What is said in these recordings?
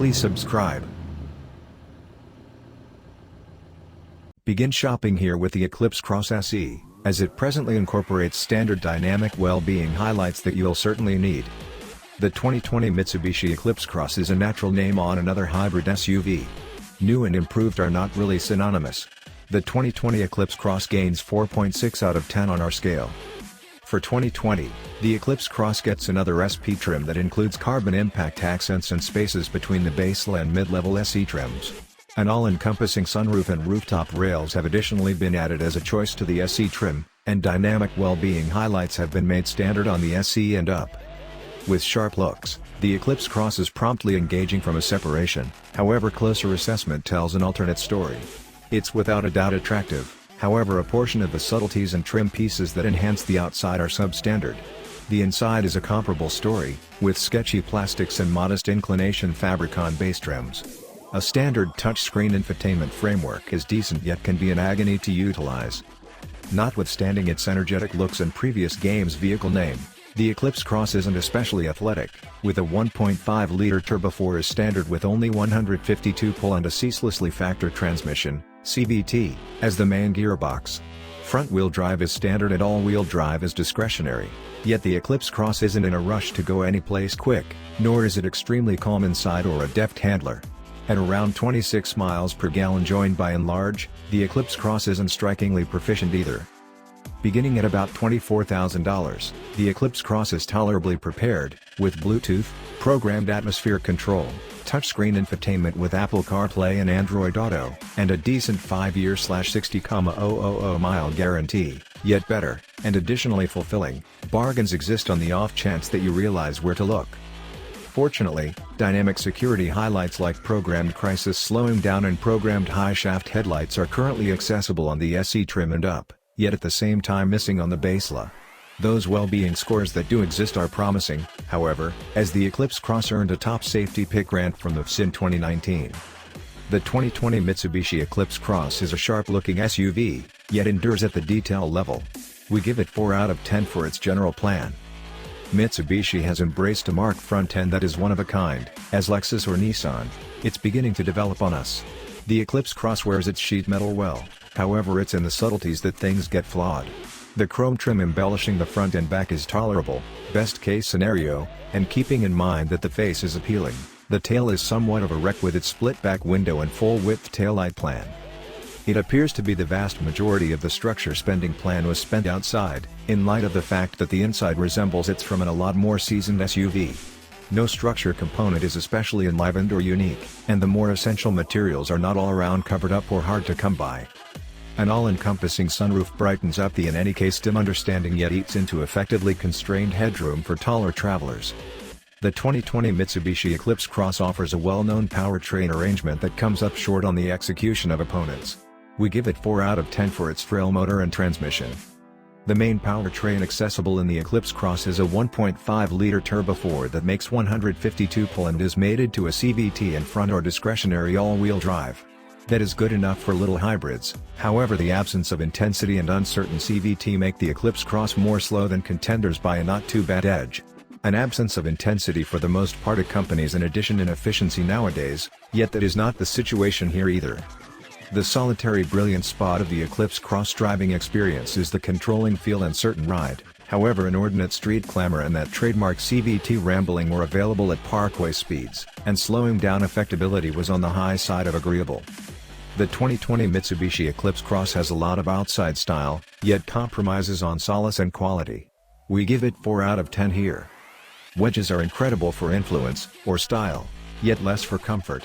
Please subscribe. Begin shopping here with the Eclipse Cross SE, as it presently incorporates standard dynamic well-being highlights that you'll certainly need. The 2020 Mitsubishi Eclipse Cross is a natural name on another hybrid SUV. New and improved are not really synonymous. The 2020 Eclipse Cross gains 4.6 out of 10 on our scale. For 2020, the Eclipse Cross gets another SP trim that includes carbon impact accents and spaces between the base and mid-level SE trims. An all-encompassing sunroof and rooftop rails have additionally been added as a choice to the SE trim, and dynamic well-being highlights have been made standard on the SE and up. With sharp looks, the Eclipse Cross is promptly engaging from a separation, however closer assessment tells an alternate story. It's without a doubt attractive, however a portion of the subtleties and trim pieces that enhance the outside are substandard. The inside is a comparable story, with sketchy plastics and modest inclination fabric on base trims. A standard touchscreen infotainment framework is decent yet can be an agony to utilize. Notwithstanding its energetic looks and previous game's vehicle name, the Eclipse Cross isn't especially athletic, with a 1.5-liter turbo 4 is standard with only 152 pull and a ceaselessly factor transmission, CVT, as the main gearbox. Front-wheel drive is standard and all-wheel drive is discretionary, yet the Eclipse Cross isn't in a rush to go anyplace quick, nor is it extremely calm inside or a deft handler. At around 26 miles per gallon joined by and large, the Eclipse Cross isn't strikingly proficient either. Beginning at about $24,000, the Eclipse Cross is tolerably prepared, with Bluetooth, programmed atmosphere control, touchscreen infotainment with Apple CarPlay and Android Auto, and a decent 5-year/60,000 guarantee. Yet better, and additionally fulfilling, bargains exist on the off chance that you realize where to look. Fortunately, dynamic security highlights like programmed crisis slowing down and programmed high shaft headlights are currently accessible on the SE trim and up, yet at the same time missing on the base. Those well-being scores that do exist are promising, however, as the Eclipse Cross earned a top safety pick rank from the FS in 2019. The 2020 Mitsubishi Eclipse Cross is a sharp-looking SUV, yet endures at the detail level. We give it 4 out of 10 for its general plan. Mitsubishi has embraced a marked front end that is one of a kind, as Lexus or Nissan. It's beginning to develop on us. The Eclipse Cross wears its sheet metal well, however it's in the subtleties that things get flawed. The chrome trim embellishing the front and back is tolerable, best case scenario, and keeping in mind that the face is appealing, the tail is somewhat of a wreck with its split back window and full-width taillight plan. It appears to be the vast majority of the structure spending plan was spent outside, in light of the fact that the inside resembles its from a lot more seasoned SUV. No structure component is especially enlivened or unique, and the more essential materials are not all around covered up or hard to come by. An all-encompassing sunroof brightens up the in any case dim understanding yet eats into effectively constrained headroom for taller travelers. The 2020 Mitsubishi Eclipse Cross offers a well-known powertrain arrangement that comes up short on the execution of opponents. We give it 4 out of 10 for its Frail motor and transmission. The main powertrain accessible in the Eclipse Cross is a 1.5-liter turbo 4 that makes 152 pull and is mated to a CVT in front or discretionary all-wheel drive. That is good enough for little hybrids, however the absence of intensity and uncertain CVT make the Eclipse Cross more slow than contenders by a not-too-bad edge. An absence of intensity for the most part accompanies an addition in efficiency nowadays, yet that is not the situation here either. The solitary brilliant spot of the Eclipse Cross driving experience is the controlling feel and certain ride, however inordinate street clamor and that trademark CVT rambling were available at parkway speeds, and slowing down affectability was on the high side of agreeable. The 2020 Mitsubishi Eclipse Cross has a lot of outside style, yet compromises on solace and quality. We give it 4 out of 10 here. Wedges are incredible for influence, or style, yet less for comfort.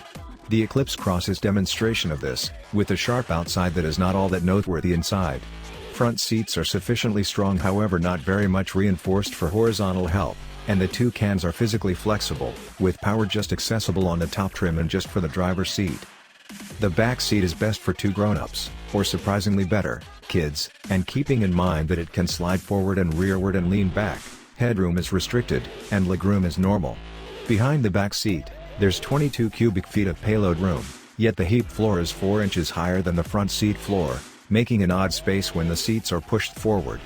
The Eclipse Cross is demonstration of this, with a sharp outside that is not all that noteworthy inside. Front seats are sufficiently strong however not very much reinforced for horizontal help, and the two cans are physically flexible, with power just accessible on the top trim and just for the driver's seat. The back seat is best for 2 grown-ups, or surprisingly better, kids, and keeping in mind that it can slide forward and rearward and lean back, headroom is restricted, and legroom is normal. Behind the back seat, there's 22 cubic feet of payload room, yet the heap floor is 4 inches higher than the front seat floor, making an odd space when the seats are pushed forward.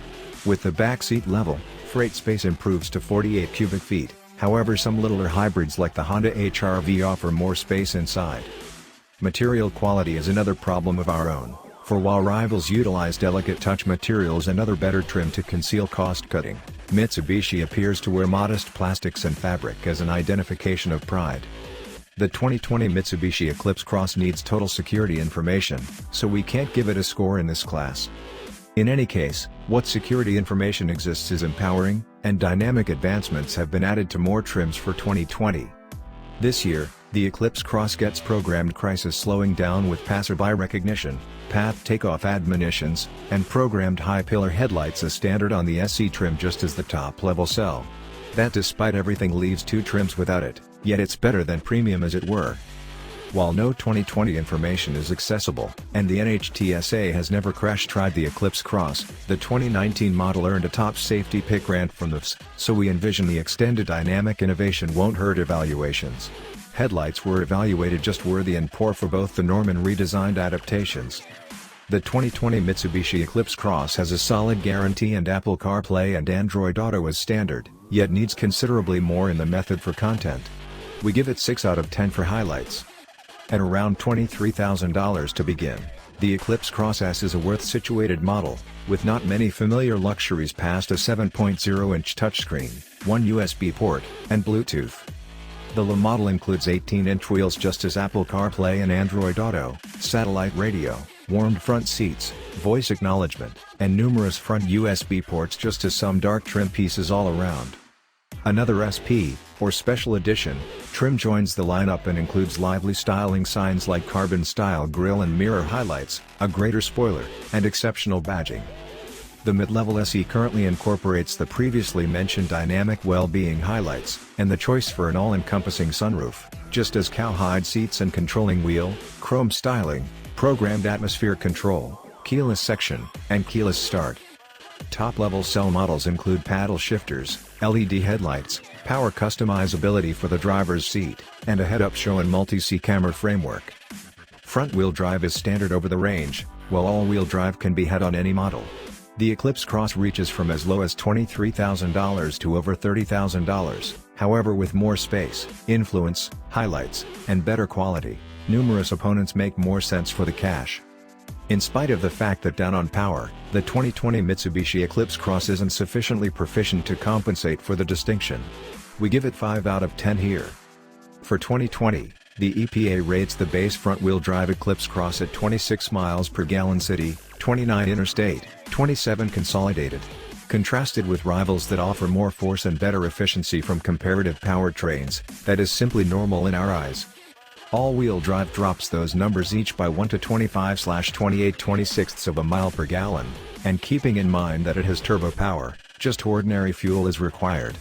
With the back seat level, freight space improves to 48 cubic feet, However, some littler hybrids like the Honda HR-V offer more space inside. Material quality is another problem of our own, for while rivals utilize delicate touch materials and other better trim to conceal cost-cutting, Mitsubishi appears to wear modest plastics and fabric as an identification of pride. The 2020 Mitsubishi Eclipse Cross needs total security information, so we can't give it a score in this class. In any case, what security information exists is empowering, and dynamic advancements have been added to more trims for 2020. This year, the Eclipse Cross gets programmed crisis slowing down with passerby recognition, path takeoff admonitions, and programmed high pillar headlights as standard on the SE trim, just as the top-level cell. That despite everything leaves two trims without it, yet it's better than premium as it were. While no 2020 information is accessible, and the NHTSA has never crash-tried the Eclipse Cross, the 2019 model earned a top safety pick grant from the FS, so we envision the extended dynamic innovation won't hurt evaluations. Headlights were evaluated just worthy and poor for both the norm and redesigned adaptations. The 2020 Mitsubishi Eclipse Cross has a solid guarantee and Apple CarPlay and Android Auto as standard, yet needs considerably more in the method for content. We give it 6 out of 10 for highlights. At around $23,000 to begin, the Eclipse Cross S is a worth-situated model, with not many familiar luxuries past a 7.0-inch touchscreen, 1 USB port, and Bluetooth. The LE model includes 18-inch wheels just as Apple CarPlay and Android Auto, satellite radio, warmed front seats, voice acknowledgement, and numerous front USB ports just as some dark trim pieces all around. Another SP, or Special Edition, trim joins the lineup and includes lively styling signs like carbon-style grille and mirror highlights, a greater spoiler, and exceptional badging. The mid-level SE currently incorporates the previously mentioned dynamic well-being highlights, and the choice for an all-encompassing sunroof, just as cowhide seats and controlling wheel, chrome styling, programmed atmosphere control, keyless section, and keyless start. Top-level cell models include paddle shifters, LED headlights, power customizability for the driver's seat, and a head-up show and multi-sea camera framework. Front-wheel drive is standard over the range, while all-wheel drive can be had on any model. The Eclipse Cross reaches from as low as $23,000 to over $30,000, however, with more space, influence, highlights, and better quality, numerous opponents make more sense for the cash. In spite of the fact that down on power, the 2020 Mitsubishi Eclipse Cross isn't sufficiently proficient to compensate for the distinction. We give it 5 out of 10 here. For 2020, the EPA rates the base front-wheel drive Eclipse Cross at 26 miles per gallon city, 29 interstate, 27 consolidated. Contrasted with rivals that offer more force and better efficiency from comparative powertrains, that is simply normal in our eyes. All-wheel drive drops those numbers each by 1 to 25/28/26 of a mile per gallon, and keeping in mind that it has turbo power, just ordinary fuel is required.